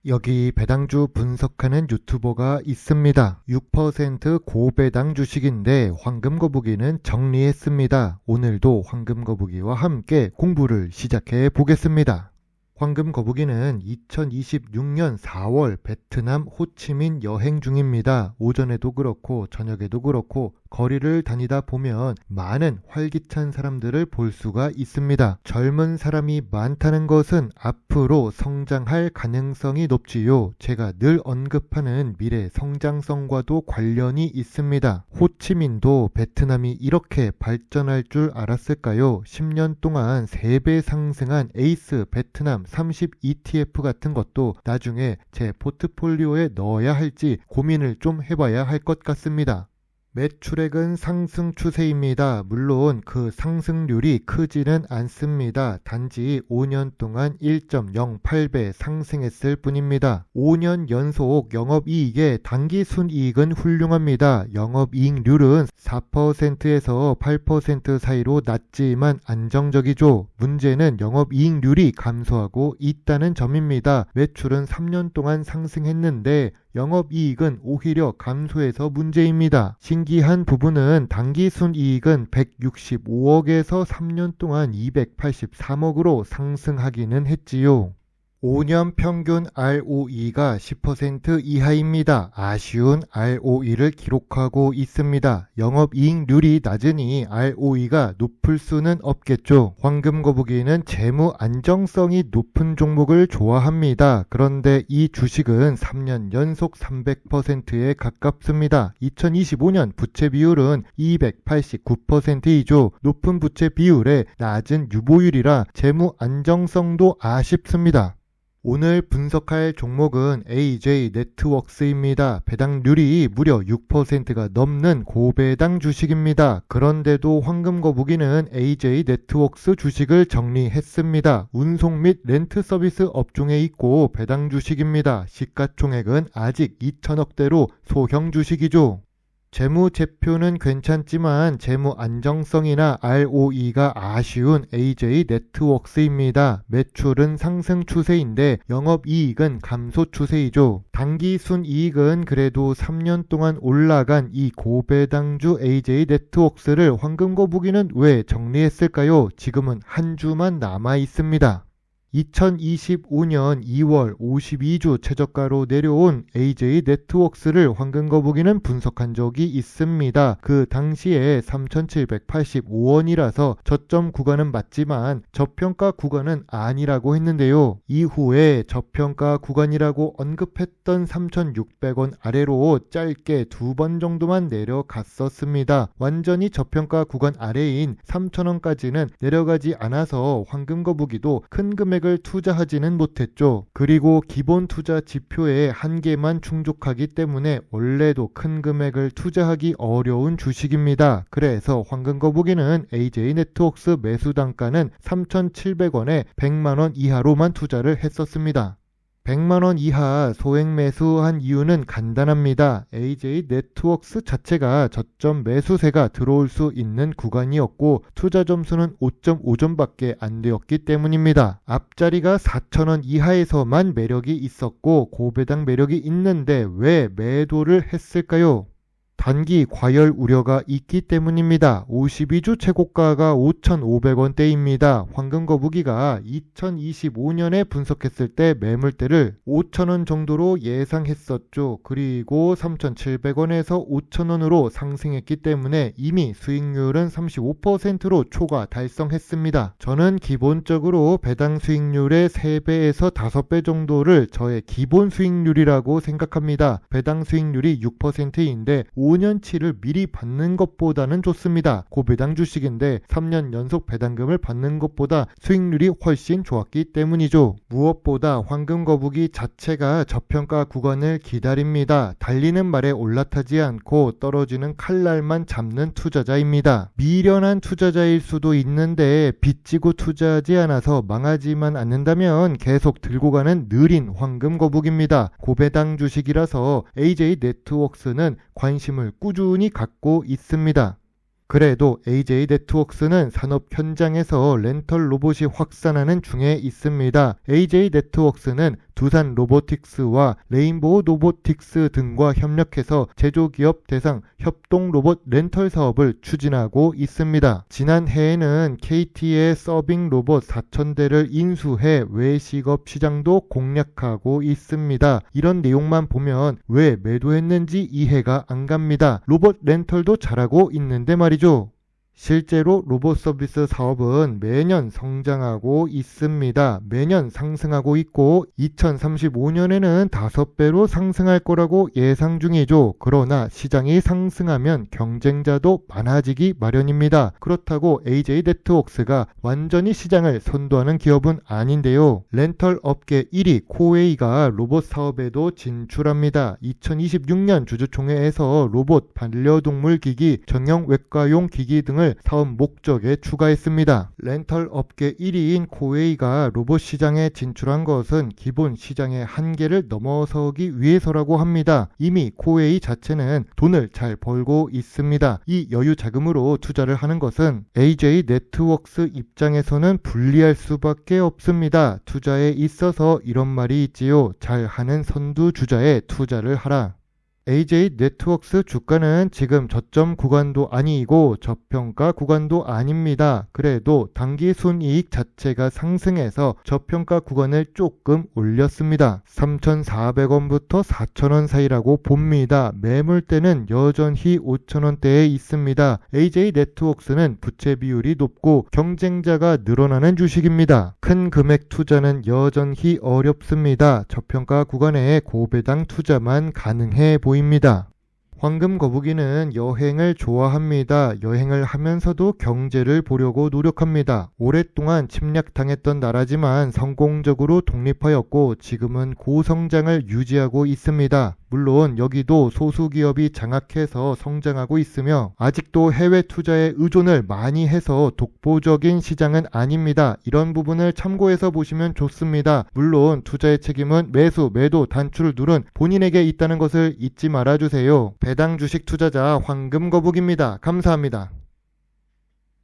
여기 배당주 분석하는 유튜버가 있습니다. 6% 고배당 주식인데 황금거북이는 정리했습니다. 오늘도 황금거북이와 함께 공부를 시작해 보겠습니다. 황금거북이는 2026년 4월 베트남 호치민 여행 중입니다. 오전에도 그렇고 저녁에도 그렇고 거리를 다니다 보면 많은 활기찬 사람들을 볼 수가 있습니다. 젊은 사람이 많다는 것은 앞으로 성장할 가능성이 높지요. 제가 늘 언급하는 미래 성장성과도 관련이 있습니다. 호치민도 베트남이 이렇게 발전할 줄 알았을까요? 10년 동안 3배 상승한 에이스 베트남 30 ETF 같은 것도 나중에 제 포트폴리오에 넣어야 할지 고민을 좀 해봐야 할 것 같습니다. 매출액은 상승 추세입니다. 물론 그 상승률이 크지는 않습니다. 단지 5년 동안 1.08배 상승했을 뿐입니다. 5년 연속 영업이익의 당기순이익은 훌륭합니다. 영업이익률은 4%에서 8% 사이로 낮지만 안정적이죠. 문제는 영업이익률이 감소하고 있다는 점입니다. 매출은 3년 동안 상승했는데 영업이익은 오히려 감소해서 문제입니다. 신기한 부분은 당기순이익은 165억에서 3년 동안 283억으로 상승하기는 했지요. 5년 평균 ROE가 10% 이하입니다. 아쉬운 ROE를 기록하고 있습니다. 영업이익률이 낮으니 ROE가 높을 수는 없겠죠. 황금거북이는 재무 안정성이 높은 종목을 좋아합니다. 그런데 이 주식은 3년 연속 300%에 가깝습니다. 2025년 부채 비율은 289%이죠. 높은 부채 비율에 낮은 유보율이라 재무 안정성도 아쉽습니다. 오늘 분석할 종목은 AJ네트웍스입니다. 배당률이 무려 6%가 넘는 고배당 주식입니다. 그런데도 황금거북이는 AJ네트웍스 주식을 정리했습니다. 운송 및 렌트 서비스 업종에 있고 배당 주식입니다. 시가총액은 아직 2천억대로 소형 주식이죠. 재무제표는 괜찮지만 재무 안정성이나 ROE가 아쉬운 AJ네트웍스입니다. 매출은 상승 추세인데 영업이익은 감소 추세이죠. 당기순이익은 그래도 3년 동안 올라간 이 고배당주 AJ네트웍스를 황금거북이는 왜 정리했을까요? 지금은 한 주만 남아 있습니다. 2025년 2월 52주 최저가로 내려온 AJ네트웍스를 황금거북이는 분석한 적이 있습니다. 그 당시에 3,785원이라서 저점 구간은 맞지만 저평가 구간은 아니라고 했는데요. 이후에 저평가 구간이라고 언급했던 3,600원 아래로 짧게 2번 정도만 내려갔었습니다. 완전히 저평가 구간 아래인 3,000원까지는 내려가지 않아서 황금거북이도 큰 금액 투자하지는 못했죠. 그리고 기본 투자 지표의 한계만 충족하기 때문에 원래도 큰 금액을 투자하기 어려운 주식입니다. 그래서 황금거북이는 AJ네트웍스 매수 단가는 3,700원에 100만원 이하로만 투자를 했었습니다. 100만원 이하 소액 매수한 이유는 간단합니다. AJ네트웍스 자체가 저점 매수세가 들어올 수 있는 구간이었고 투자 점수는 5.5점밖에 안 되었기 때문입니다. 앞자리가 4,000원 이하에서만 매력이 있었고 고배당 매력이 있는데 왜 매도를 했을까요? 단기 과열 우려가 있기 때문입니다. 52주 최고가가 5,500원대입니다. 황금거북이가 2025년에 분석했을 때 매물대를 5,000원 정도로 예상했었죠. 그리고 3,700원에서 5,000원으로 상승했기 때문에 이미 수익률은 35%로 초과 달성했습니다. 저는 기본적으로 배당 수익률의 3배에서 5배 정도를 저의 기본 수익률이라고 생각합니다. 배당 수익률이 6%인데 5년치를 미리 받는 것보다는 좋습니다. 고배당 주식인데 3년 연속 배당금을 받는 것보다 수익률이 훨씬 좋았기 때문이죠. 무엇보다 황금거북이 자체가 저평가 구간을 기다립니다. 달리는 말에 올라타지 않고 떨어지는 칼날만 잡는 투자자입니다. 미련한 투자자일 수도 있는데 빚지고 투자하지 않아서 망하지만 않는다면 계속 들고 가는 느린 황금거북입니다. 고배당 주식이라서 AJ네트웍스는 관심을 꾸준히 갖고 있습니다. 그래도 AJ 네트웍스는 산업 현장에서 렌털 로봇이 확산하는 중에 있습니다. AJ 네트웍스는 두산 로보틱스와 레인보우 로보틱스 등과 협력해서 제조기업 대상 협동 로봇 렌털 사업을 추진하고 있습니다. 지난해에는 KT의 서빙 로봇 4,000대를 인수해 외식업 시장도 공략하고 있습니다. 이런 내용만 보면 왜 매도했는지 이해가 안 갑니다. 로봇 렌털도 잘하고 있는데 말이죠. 실제로 로봇 서비스 사업은 매년 성장하고 있습니다. 매년 상승하고 있고 2035년에는 5배로 상승할 거라고 예상 중이죠. 그러나 시장이 상승하면 경쟁자도 많아지기 마련입니다. 그렇다고 AJ 네트웍스가 완전히 시장을 선도하는 기업은 아닌데요. 렌털 업계 1위 코웨이가 로봇 사업에도 진출합니다. 2026년 주주총회에서 로봇, 반려동물 기기, 정형외과용 기기 등을 사업 목적에 추가했습니다. 렌털 업계 1위인 코웨이가 로봇 시장에 진출한 것은 기본 시장의 한계를 넘어서기 위해서라고 합니다. 이미 코웨이 자체는 돈을 잘 벌고 있습니다. 이 여유 자금으로 투자를 하는 것은 AJ 네트웍스 입장에서는 불리할 수밖에 없습니다. 투자에 있어서 이런 말이 있지요. 잘하는 선두주자에 투자를 하라. AJ 네트웍스 주가는 지금 저점 구간도 아니고 저평가 구간도 아닙니다. 그래도 단기 순이익 자체가 상승해서 저평가 구간을 조금 올렸습니다. 3,400원부터 4,000원 사이라고 봅니다. 매물대는 여전히 5,000원대에 있습니다. AJ 네트웍스는 부채 비율이 높고 경쟁자가 늘어나는 주식입니다. 큰 금액 투자는 여전히 어렵습니다. 저평가 구간에 고배당 투자만 가능해 보입니다. 황금 거북이는 여행을 좋아합니다. 여행을 하면서도 경제를 보려고 노력합니다. 오랫동안 침략당했던 나라지만 성공적으로 독립하였고 지금은 고성장을 유지하고 있습니다. 물론 여기도 소수기업이 장악해서 성장하고 있으며 아직도 해외 투자에 의존을 많이 해서 독보적인 시장은 아닙니다. 이런 부분을 참고해서 보시면 좋습니다. 물론 투자의 책임은 매수, 매도, 단추를 누른 본인에게 있다는 것을 잊지 말아주세요. 배당 주식 투자자 황금 거북입니다. 감사합니다.